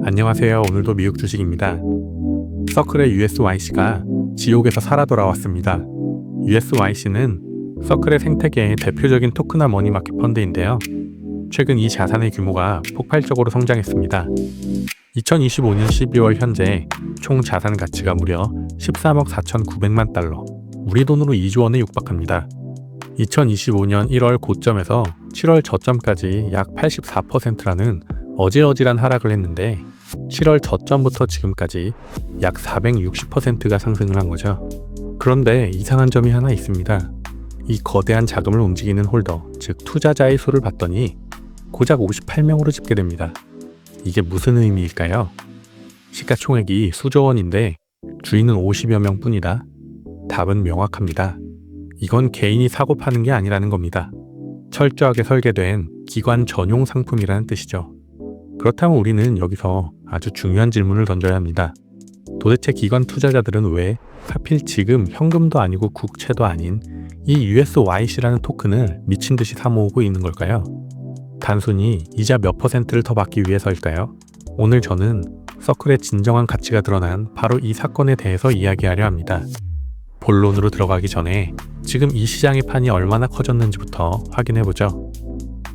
안녕하세요. 오늘도 미국 주식입니다. 서클의 USYC가 지옥에서 살아 돌아왔습니다. USYC는 서클의 생태계의 대표적인 토크나 머니마켓 펀드인데요. 최근 이 자산의 규모가 폭발적으로 성장했습니다. 2025년 12월 현재 총 자산 가치가 무려 13억 4,900만 달러, 우리 돈으로 2조 원에 육박합니다. 2025년 1월 고점에서 7월 저점까지 약 84%라는 어질어질한 하락을 했는데 7월 저점부터 지금까지 약 460%가 상승을 한 거죠. 그런데 이상한 점이 하나 있습니다. 이 거대한 자금을 움직이는 홀더, 즉 투자자의 수를 봤더니 고작 58명으로 집계됩니다. 이게 무슨 의미일까요? 시가총액이 수조 원인데 주인은 50여 명 뿐이다. 답은 명확합니다. 이건 개인이 사고 파는 게 아니라는 겁니다. 철저하게 설계된 기관 전용 상품이라는 뜻이죠. 그렇다면 우리는 여기서 아주 중요한 질문을 던져야 합니다. 도대체 기관 투자자들은 왜 하필 지금 현금도 아니고 국채도 아닌 이 USYC라는 토큰을 미친 듯이 사모으고 있는 걸까요? 단순히 이자 몇 %를 더 받기 위해서일까요? 오늘 저는 서클의 진정한 가치가 드러난 바로 이 사건에 대해서 이야기하려 합니다. 본론으로 들어가기 전에 지금 이 시장의 판이 얼마나 커졌는지부터 확인해보죠.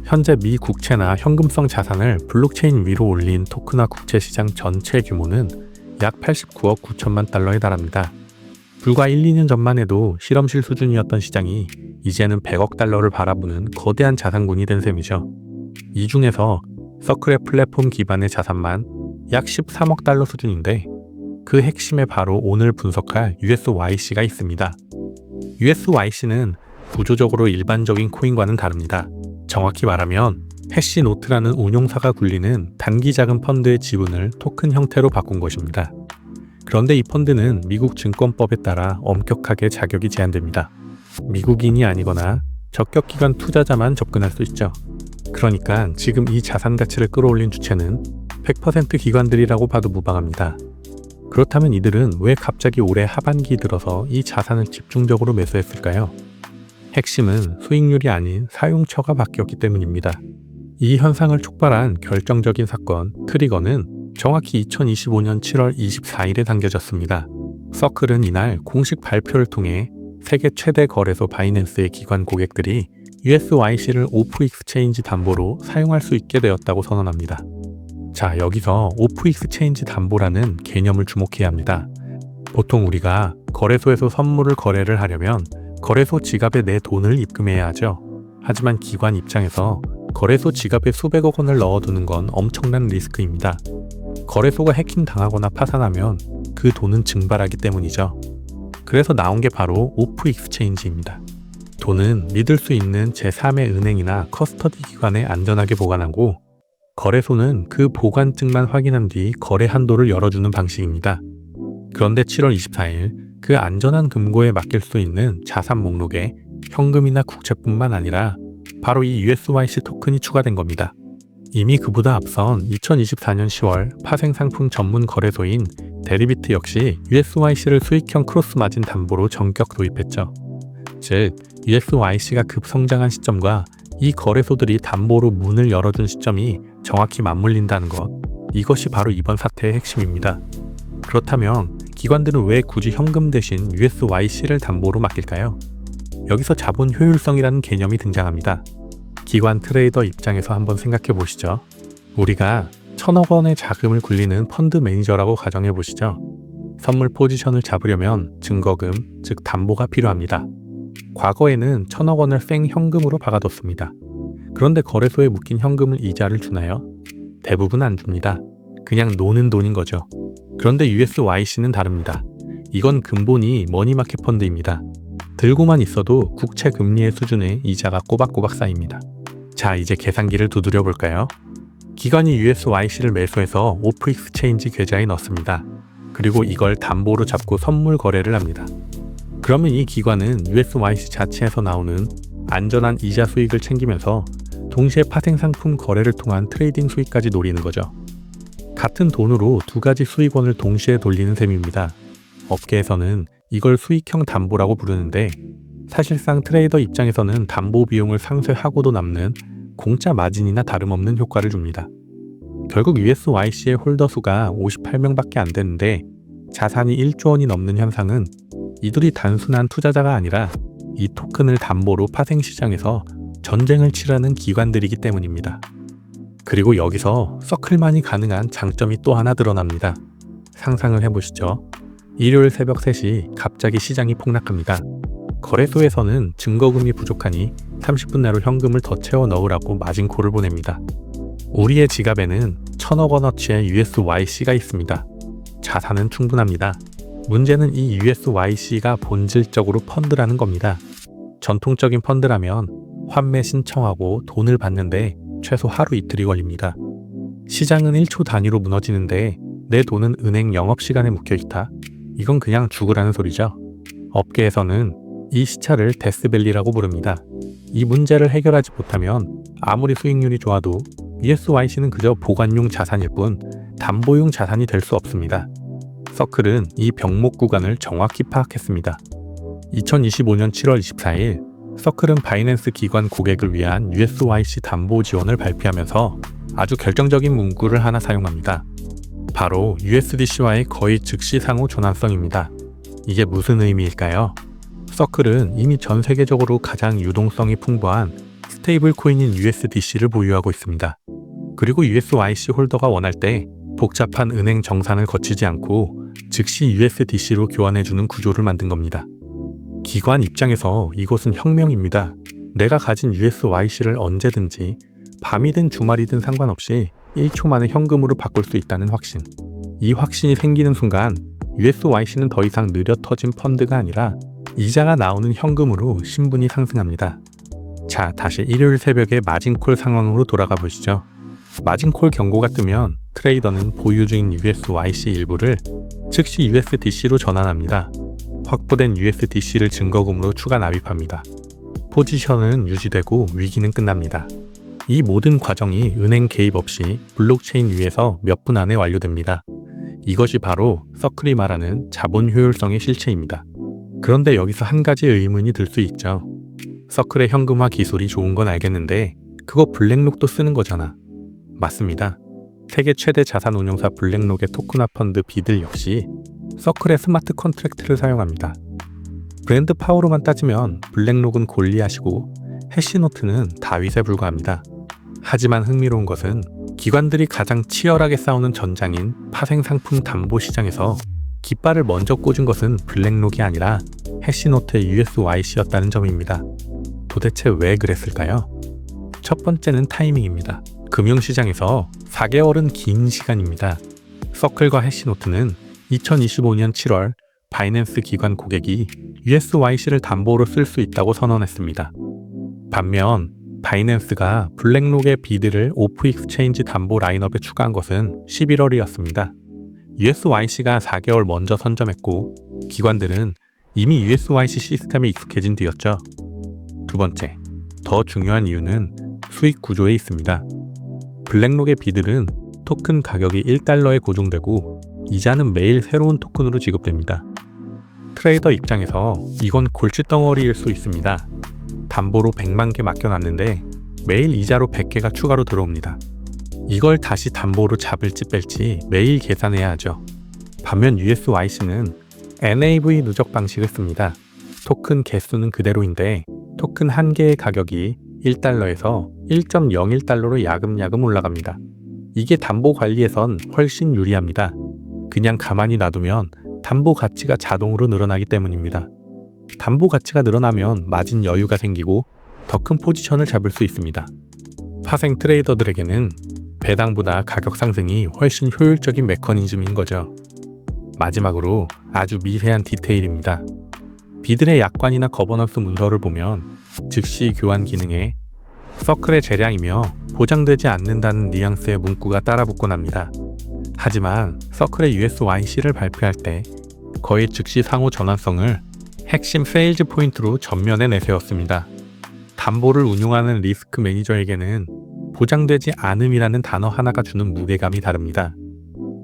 현재 미 국채나 현금성 자산을 블록체인 위로 올린 토크나 국채 시장 전체 규모는 약 89억 9천만 달러에 달합니다. 불과 1, 2년 전만 해도 실험실 수준이었던 시장이 이제는 100억 달러를 바라보는 거대한 자산군이 된 셈이죠. 이 중에서 서클의 플랫폼 기반의 자산만 약 13억 달러 수준인데 그 핵심에 바로 오늘 분석할 USYC가 있습니다. USYC는 구조적으로 일반적인 코인과는 다릅니다. 정확히 말하면 해시노트라는 운용사가 굴리는 단기 자금 펀드의 지분을 토큰 형태로 바꾼 것입니다. 그런데 이 펀드는 미국 증권법에 따라 엄격하게 자격이 제한됩니다. 미국인이 아니거나 적격기관 투자자만 접근할 수 있죠. 그러니까 지금 이 자산 가치를 끌어올린 주체는 100% 기관들이라고 봐도 무방합니다. 그렇다면 이들은 왜 갑자기 올해 하반기 들어서 이 자산을 집중적으로 매수했을까요? 핵심은 수익률이 아닌 사용처가 바뀌었기 때문입니다. 이 현상을 촉발한 결정적인 사건, 트리거는 정확히 2025년 7월 24일에 당겨졌습니다. 서클은 이날 공식 발표를 통해 세계 최대 거래소 바이낸스의 기관 고객들이 USYC를 오프 익스체인지 담보로 사용할 수 있게 되었다고 선언합니다. 자, 여기서 오프 익스체인지 담보라는 개념을 주목해야 합니다. 보통 우리가 거래소에서 선물을 거래를 하려면 거래소 지갑에 내 돈을 입금해야 하죠. 하지만 기관 입장에서 거래소 지갑에 수백억 원을 넣어두는 건 엄청난 리스크입니다. 거래소가 해킹당하거나 파산하면 그 돈은 증발하기 때문이죠. 그래서 나온 게 바로 오프 익스체인지입니다. 돈은 믿을 수 있는 제3의 은행이나 커스터디 기관에 안전하게 보관하고 거래소는 그 보관증만 확인한 뒤 거래 한도를 열어주는 방식입니다. 그런데 7월 24일 그 안전한 금고에 맡길 수 있는 자산 목록에 현금이나 국채뿐만 아니라 바로 이 USYC 토큰이 추가된 겁니다. 이미 그보다 앞선 2024년 10월 파생상품 전문 거래소인 데리비트 역시 USYC를 수익형 크로스 마진 담보로 전격 도입했죠. 즉, USYC가 급성장한 시점과 이 거래소들이 담보로 문을 열어준 시점이 정확히 맞물린다는 것, 이것이 바로 이번 사태의 핵심입니다. 그렇다면 기관들은 왜 굳이 현금 대신 USYC를 담보로 맡길까요? 여기서 자본 효율성이라는 개념이 등장합니다. 기관 트레이더 입장에서 한번 생각해 보시죠. 우리가 1,000억 원의 자금을 굴리는 펀드 매니저라고 가정해 보시죠. 선물 포지션을 잡으려면 증거금, 즉 담보가 필요합니다. 과거에는 1,000억 원을 생 현금으로 박아뒀습니다. 그런데 거래소에 묶인 현금을 이자를 주나요? 대부분 안 줍니다. 그냥 노는 돈인 거죠. 그런데 USYC는 다릅니다. 이건 근본이 머니마켓 펀드입니다. 들고만 있어도 국채 금리의 수준의 이자가 꼬박꼬박 쌓입니다. 자, 이제 계산기를 두드려 볼까요? 기관이 USYC를 매수해서 오프 익스체인지 계좌에 넣습니다. 그리고 이걸 담보로 잡고 선물 거래를 합니다. 그러면 이 기관은 USYC 자체에서 나오는 안전한 이자 수익을 챙기면서 동시에 파생상품 거래를 통한 트레이딩 수익까지 노리는 거죠. 같은 돈으로 두 가지 수익원을 동시에 돌리는 셈입니다. 업계에서는 이걸 수익형 담보라고 부르는데 사실상 트레이더 입장에서는 담보 비용을 상쇄하고도 남는 공짜 마진이나 다름없는 효과를 줍니다. 결국 USYC의 홀더 수가 58명밖에 안 되는데 자산이 1조 원이 넘는 현상은 이들이 단순한 투자자가 아니라 이 토큰을 담보로 파생시장에서 전쟁을 치르는 기관들이기 때문입니다. 그리고 여기서 서클만이 가능한 장점이 또 하나 드러납니다. 상상을 해보시죠. 일요일 새벽 3시 갑자기 시장이 폭락합니다. 거래소에서는 증거금이 부족하니 30분 내로 현금을 더 채워 넣으라고 마진콜을 보냅니다. 우리의 지갑에는 1,000억 원어치의 USYC가 있습니다. 자산은 충분합니다. 문제는 이 USYC가 본질적으로 펀드라는 겁니다. 전통적인 펀드라면 환매 신청하고 돈을 받는데 최소 하루 이틀이 걸립니다. 시장은 1초 단위로 무너지는데 내 돈은 은행 영업시간에 묵혀있다. 이건 그냥 죽으라는 소리죠. 업계에서는 이 시차를 데스밸리라고 부릅니다. 이 문제를 해결하지 못하면 아무리 수익률이 좋아도 USYC는 그저 보관용 자산일 뿐 담보용 자산이 될 수 없습니다. 서클은 이 병목 구간을 정확히 파악했습니다. 2025년 7월 24일 서클은 바이낸스 기관 고객을 위한 USYC 담보 지원을 발표하면서 아주 결정적인 문구를 하나 사용합니다. 바로 USDC와의 거의 즉시 상호 전환성입니다. 이게 무슨 의미일까요? 서클은 이미 전 세계적으로 가장 유동성이 풍부한 스테이블 코인인 USDC를 보유하고 있습니다. 그리고 USYC 홀더가 원할 때 복잡한 은행 정산을 거치지 않고 즉시 USDC로 교환해주는 구조를 만든 겁니다. 기관 입장에서 이것은 혁명입니다. 내가 가진 USYC를 언제든지 밤이든 주말이든 상관없이 1초 만에 현금으로 바꿀 수 있다는 확신. 이 확신이 생기는 순간 USYC는 더 이상 느려 터진 펀드가 아니라 이자가 나오는 현금으로 신분이 상승합니다. 자, 다시 일요일 새벽의 마진콜 상황으로 돌아가 보시죠. 마진콜 경고가 뜨면 트레이더는 보유 중인 USYC 일부를 즉시 USDC로 전환합니다. 확보된 USDC를 증거금으로 추가 납입합니다. 포지션은 유지되고 위기는 끝납니다. 이 모든 과정이 은행 개입 없이 블록체인 위에서 몇 분 안에 완료됩니다. 이것이 바로 서클이 말하는 자본 효율성의 실체입니다. 그런데 여기서 한 가지 의문이 들 수 있죠. 서클의 현금화 기술이 좋은 건 알겠는데 그거 블랙록도 쓰는 거잖아. 맞습니다. 세계 최대 자산 운용사 블랙록의 토큰화 펀드 비들 역시 서클의 스마트 컨트랙트를 사용합니다. 브랜드 파워로만 따지면 블랙록은 골리앗이고 해시노트는 다윗에 불과합니다. 하지만 흥미로운 것은 기관들이 가장 치열하게 싸우는 전장인 파생상품 담보 시장에서 깃발을 먼저 꽂은 것은 블랙록이 아니라 해시노트의 USYC였다는 점입니다. 도대체 왜 그랬을까요? 첫 번째는 타이밍입니다. 금융시장에서 4개월은 긴 시간입니다. 서클과 해시노트는 2025년 7월 바이낸스 기관 고객이 USYC를 담보로 쓸 수 있다고 선언했습니다. 반면 바이낸스가 블랙록의 비드를 오프 익스체인지 담보 라인업에 추가한 것은 11월이었습니다. USYC가 4개월 먼저 선점했고 기관들은 이미 USYC 시스템에 익숙해진 뒤였죠. 두 번째, 더 중요한 이유는 수익 구조에 있습니다. 블랙록의 비들은 토큰 가격이 1달러에 고정되고 이자는 매일 새로운 토큰으로 지급됩니다. 트레이더 입장에서 이건 골칫덩어리일 수 있습니다. 담보로 100만 개 맡겨놨는데 매일 이자로 100개가 추가로 들어옵니다. 이걸 다시 담보로 잡을지 뺄지 매일 계산해야 하죠. 반면 USYC는 NAV 누적 방식을 씁니다. 토큰 개수는 그대로인데 토큰 한 개의 가격이 1달러에서 1.01달러로 야금야금 올라갑니다. 이게 담보 관리에선 훨씬 유리합니다. 그냥 가만히 놔두면 담보 가치가 자동으로 늘어나기 때문입니다. 담보 가치가 늘어나면 마진 여유가 생기고 더 큰 포지션을 잡을 수 있습니다. 파생 트레이더들에게는 배당보다 가격 상승이 훨씬 효율적인 메커니즘인 거죠. 마지막으로 아주 미세한 디테일입니다. 비들의 약관이나 거버넌스 문서를 보면 즉시 교환 기능에 서클의 재량이며 보장되지 않는다는 뉘앙스의 문구가 따라붙곤 합니다. 하지만 서클의 USYC를 발표할 때 거의 즉시 상호 전환성을 핵심 세일즈 포인트로 전면에 내세웠습니다. 담보를 운용하는 리스크 매니저에게는 보장되지 않음이라는 단어 하나가 주는 무게감이 다릅니다.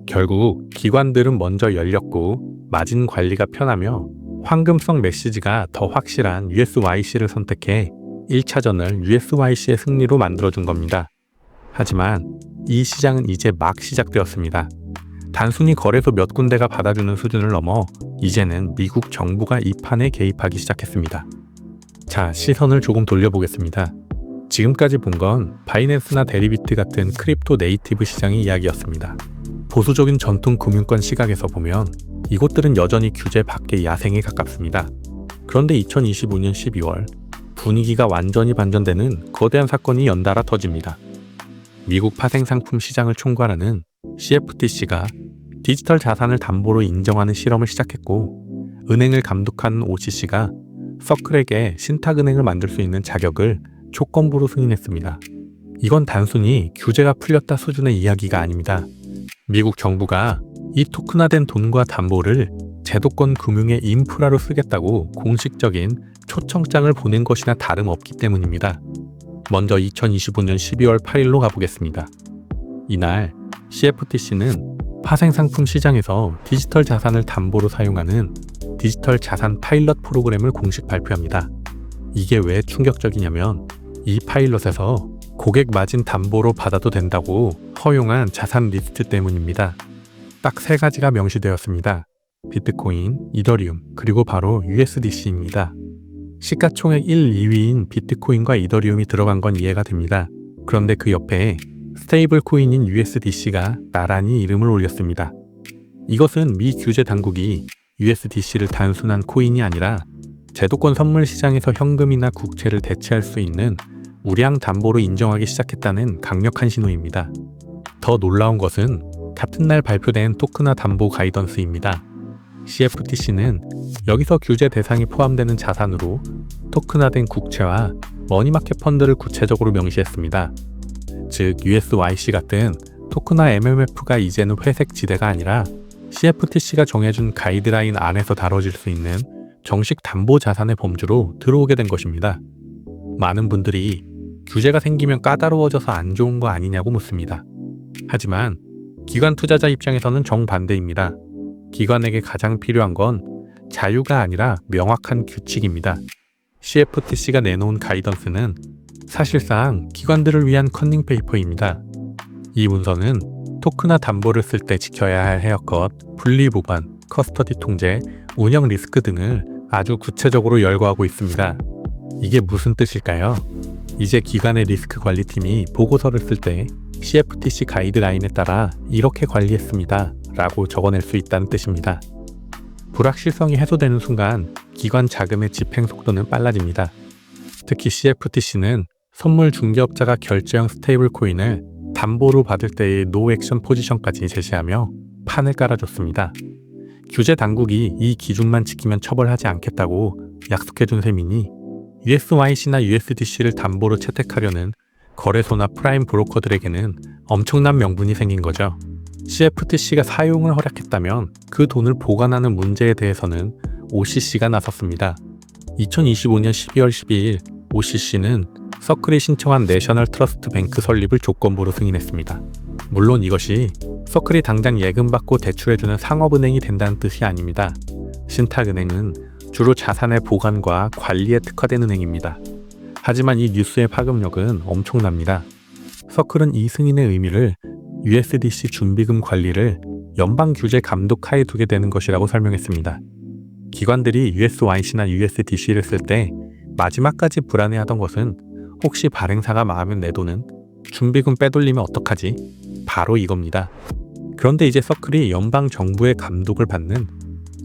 결국 기관들은 먼저 열렸고 마진 관리가 편하며 황금성 메시지가 더 확실한 USYC를 선택해 1차전을 USYC의 승리로 만들어준 겁니다. 하지만 이 시장은 이제 막 시작되었습니다. 단순히 거래소 몇 군데가 받아주는 수준을 넘어 이제는 미국 정부가 이 판에 개입하기 시작했습니다. 자, 시선을 조금 돌려보겠습니다. 지금까지 본 건 바이낸스나 데리비트 같은 크립토 네이티브 시장의 이야기였습니다. 보수적인 전통 금융권 시각에서 보면 이곳들은 여전히 규제 밖의 야생에 가깝습니다. 그런데 2025년 12월 분위기가 완전히 반전되는 거대한 사건이 연달아 터집니다. 미국 파생상품 시장을 총괄하는 CFTC가 디지털 자산을 담보로 인정하는 실험을 시작했고, 은행을 감독하는 OCC가 서클에게 신탁은행을 만들 수 있는 자격을 조건부로 승인했습니다. 이건 단순히 규제가 풀렸다 수준의 이야기가 아닙니다. 미국 정부가 이 토큰화된 돈과 담보를 제도권 금융의 인프라로 쓰겠다고 공식적인 초청장을 보낸 것이나 다름없기 때문입니다. 먼저 2025년 12월 8일로 가보겠습니다. 이날 CFTC는 파생상품 시장에서 디지털 자산을 담보로 사용하는 디지털 자산 파일럿 프로그램을 공식 발표합니다. 이게 왜 충격적이냐면 이 파일럿에서 고객 마진 담보로 받아도 된다고 허용한 자산 리스트 때문입니다. 딱 3가지가 명시되었습니다. 비트코인, 이더리움, 그리고 바로 USDC입니다. 시가총액 1, 2위인 비트코인과 이더리움이 들어간 건 이해가 됩니다. 그런데 그 옆에 스테이블 코인인 USDC가 나란히 이름을 올렸습니다. 이것은 미 규제 당국이 USDC를 단순한 코인이 아니라 제도권 선물 시장에서 현금이나 국채를 대체할 수 있는 우량 담보로 인정하기 시작했다는 강력한 신호입니다. 더 놀라운 것은 같은 날 발표된 토큰화 담보 가이던스입니다. CFTC는 여기서 규제 대상이 포함되는 자산으로 토큰화된 국채와 머니마켓 펀드를 구체적으로 명시했습니다. 즉 USYC 같은 토큰화 MMF가 이제는 회색 지대가 아니라 CFTC가 정해준 가이드라인 안에서 다뤄질 수 있는 정식 담보 자산의 범주로 들어오게 된 것입니다. 많은 분들이 규제가 생기면 까다로워져서 안 좋은 거 아니냐고 묻습니다. 하지만 기관 투자자 입장에서는 정반대입니다. 기관에게 가장 필요한 건 자유가 아니라 명확한 규칙입니다. CFTC가 내놓은 가이던스는 사실상 기관들을 위한 컨닝 페이퍼입니다. 이 문서는 토큰화 담보를 쓸 때 지켜야 할 헤어컷, 분리보관, 커스터디 통제, 운영 리스크 등을 아주 구체적으로 열거하고 있습니다. 이게 무슨 뜻일까요? 이제 기관의 리스크 관리팀이 보고서를 쓸 때 CFTC 가이드라인에 따라 이렇게 관리했습니다 라고 적어낼 수 있다는 뜻입니다. 불확실성이 해소되는 순간 기관 자금의 집행 속도는 빨라집니다. 특히 CFTC는 선물 중개업자가 결제형 스테이블 코인을 담보로 받을 때의 노 액션 포지션까지 제시하며 판을 깔아줬습니다. 규제 당국이 이 기준만 지키면 처벌하지 않겠다고 약속해준 셈이니 USYC나 USDC를 담보로 채택하려는 거래소나 프라임 브로커들에게는 엄청난 명분이 생긴 거죠. CFTC가 사용을 허락했다면 그 돈을 보관하는 문제에 대해서는 OCC가 나섰습니다. 2025년 12월 12일 OCC는 서클이 신청한 내셔널 트러스트 뱅크 설립을 조건부로 승인했습니다. 물론 이것이 서클이 당장 예금받고 대출해주는 상업은행이 된다는 뜻이 아닙니다. 신탁은행은 주로 자산의 보관과 관리에 특화된 은행입니다. 하지만 이 뉴스의 파급력은 엄청납니다. 서클은 이 승인의 의미를 USDC 준비금 관리를 연방 규제 감독 하에 두게 되는 것이라고 설명했습니다. 기관들이 USYC나 USDC를 쓸 때 마지막까지 불안해하던 것은 혹시 발행사가 마음에 내 돈은 준비금 빼돌리면 어떡하지? 바로 이겁니다. 그런데 이제 서클이 연방 정부의 감독을 받는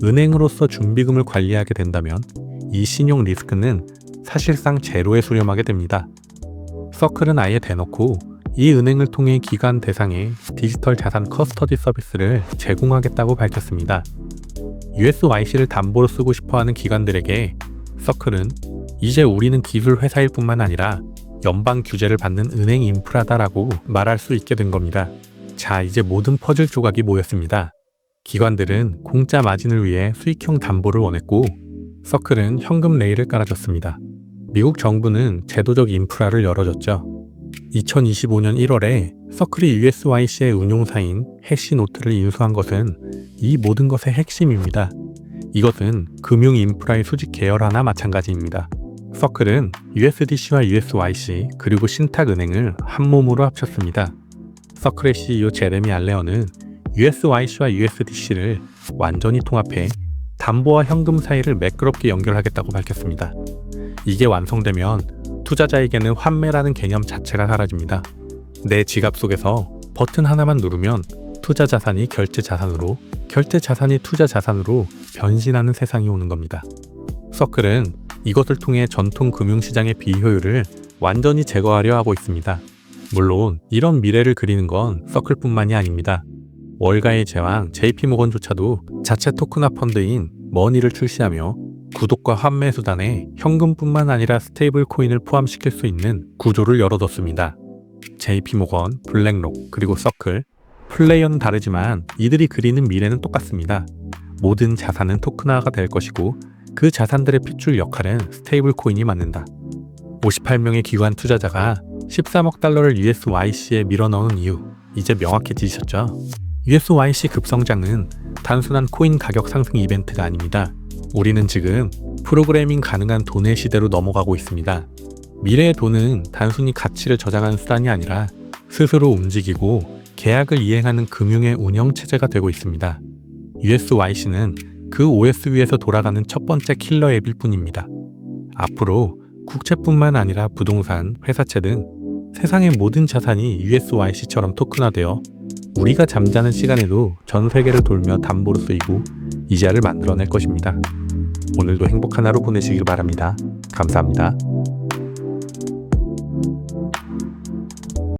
은행으로서 준비금을 관리하게 된다면 이 신용 리스크는 사실상 제로에 수렴하게 됩니다. 서클은 아예 대놓고 이 은행을 통해 기관 대상의 디지털 자산 커스터디 서비스를 제공하겠다고 밝혔습니다. USYC를 담보로 쓰고 싶어하는 기관들에게 서클은 이제 우리는 기술 회사일 뿐만 아니라 연방 규제를 받는 은행 인프라다라고 말할 수 있게 된 겁니다. 자, 이제 모든 퍼즐 조각이 모였습니다. 기관들은 공짜 마진을 위해 수익형 담보를 원했고 서클은 현금 레일을 깔아줬습니다. 미국 정부는 제도적 인프라를 열어줬죠. 2025년 1월에 서클이 USYC의 운용사인 해시노트를 인수한 것은 이 모든 것의 핵심입니다. 이것은 금융 인프라의 수직 계열화나 마찬가지입니다. 서클은 USDC와 USYC 그리고 신탁은행을 한 몸으로 합쳤습니다. 서클의 CEO 제레미 알레어는 USYC와 USDC를 완전히 통합해 담보와 현금 사이를 매끄럽게 연결하겠다고 밝혔습니다. 이게 완성되면 투자자에게는 환매라는 개념 자체가 사라집니다. 내 지갑 속에서 버튼 하나만 누르면 투자 자산이 결제 자산으로, 결제 자산이 투자 자산으로 변신하는 세상이 오는 겁니다. 서클은 이것을 통해 전통 금융시장의 비효율을 완전히 제거하려 하고 있습니다. 물론 이런 미래를 그리는 건 서클뿐만이 아닙니다. 월가의 제왕 JP모건조차도 자체 토큰화 펀드인 머니를 출시하며 구독과 환매 수단에 현금뿐만 아니라 스테이블 코인을 포함시킬 수 있는 구조를 열어뒀습니다. JP모건, 블랙록, 그리고 서클, 플레이어는 다르지만 이들이 그리는 미래는 똑같습니다. 모든 자산은 토큰화가 될 것이고 그 자산들의 핏줄 역할은 스테이블 코인이 맡는다. 58명의 기관 투자자가 13억 달러를 USYC에 밀어넣은 이유, 이제 명확해지셨죠? USYC 급성장은 단순한 코인 가격 상승 이벤트가 아닙니다. 우리는 지금 프로그래밍 가능한 돈의 시대로 넘어가고 있습니다. 미래의 돈은 단순히 가치를 저장하는 수단이 아니라 스스로 움직이고 계약을 이행하는 금융의 운영체제가 되고 있습니다. USYC는 그 OS 위에서 돌아가는 첫 번째 킬러 앱일 뿐입니다. 앞으로 국채뿐만 아니라 부동산, 회사채 등 세상의 모든 자산이 USYC처럼 토큰화되어 우리가 잠자는 시간에도 전 세계를 돌며 담보로 쓰이고 이자를 만들어낼 것입니다. 오늘도 행복한 하루 보내시길 바랍니다. 감사합니다.